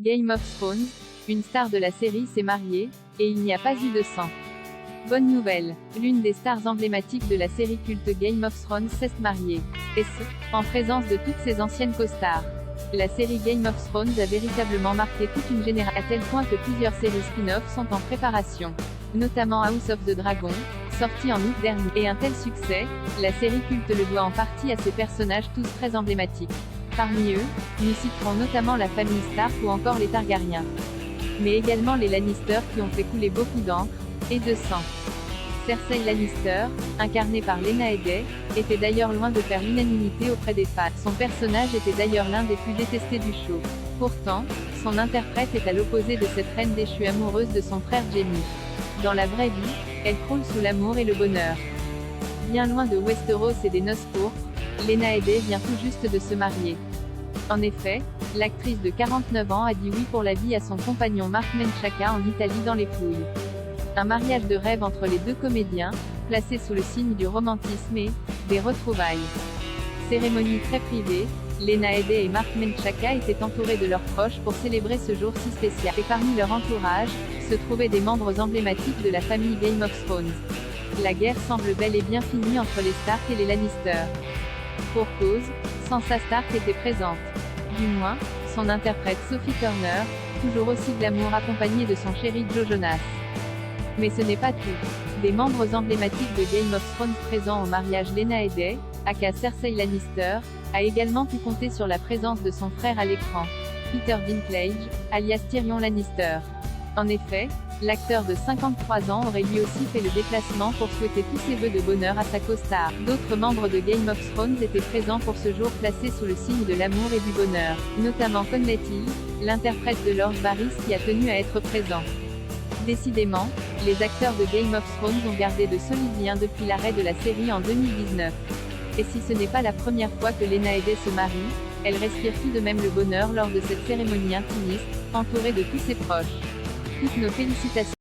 Game of Thrones, une star de la série s'est mariée, et il n'y a pas eu de sang. Bonne nouvelle, l'une des stars emblématiques de la série culte Game of Thrones s'est mariée, et ce, en présence de toutes ses anciennes co-stars. La série Game of Thrones a véritablement marqué toute une génération, à tel point que plusieurs séries spin-off sont en préparation, notamment House of the Dragon, sorti en août dernier, et un tel succès, la série culte le doit en partie à ses personnages tous très emblématiques. Parmi eux, nous citerons notamment la famille Stark ou encore les Targaryens. Mais également les Lannister qui ont fait couler beaucoup d'encre, et de sang. Cersei Lannister, incarnée par Lena Headey, était d'ailleurs loin de faire l'unanimité auprès des fans. Son personnage était d'ailleurs l'un des plus détestés du show. Pourtant, son interprète est à l'opposé de cette reine déchue amoureuse de son frère Jaime. Dans la vraie vie, elle croule sous l'amour et le bonheur. Bien loin de Westeros et des noces pourpres, Lena Headey vient tout juste de se marier. En effet, l'actrice de 49 ans a dit oui pour la vie à son compagnon Mark Menchaca en Italie dans les Pouilles. Un mariage de rêve entre les deux comédiens, placé sous le signe du romantisme et des retrouvailles. Cérémonie très privée, Lena Headey et Mark Menchaca étaient entourés de leurs proches pour célébrer ce jour si spécial. Et parmi leur entourage, se trouvaient des membres emblématiques de la famille Game of Thrones. La guerre semble bel et bien finie entre les Stark et les Lannister. Pour cause, Sansa Stark était présente. Du moins, son interprète Sophie Turner, toujours aussi glamour accompagnée de son chéri Joe Jonas. Mais ce n'est pas tout. Des membres emblématiques de Game of Thrones présents au mariage Lena Headey, aka Cersei Lannister, a également pu compter sur la présence de son frère à l'écran, Peter Dinklage, alias Tyrion Lannister. En effet, l'acteur de 53 ans aurait lui aussi fait le déplacement pour souhaiter tous ses vœux de bonheur à sa co-star. D'autres membres de Game of Thrones étaient présents pour ce jour placé sous le signe de l'amour et du bonheur, notamment Cornette Hill, l'interprète de Lord Varys qui a tenu à être présent. Décidément, les acteurs de Game of Thrones ont gardé de solides liens depuis l'arrêt de la série en 2019. Et si ce n'est pas la première fois que Lena Headey se marie, elle respire tout de même le bonheur lors de cette cérémonie intimiste, entourée de tous ses proches. Toutes nos félicitations.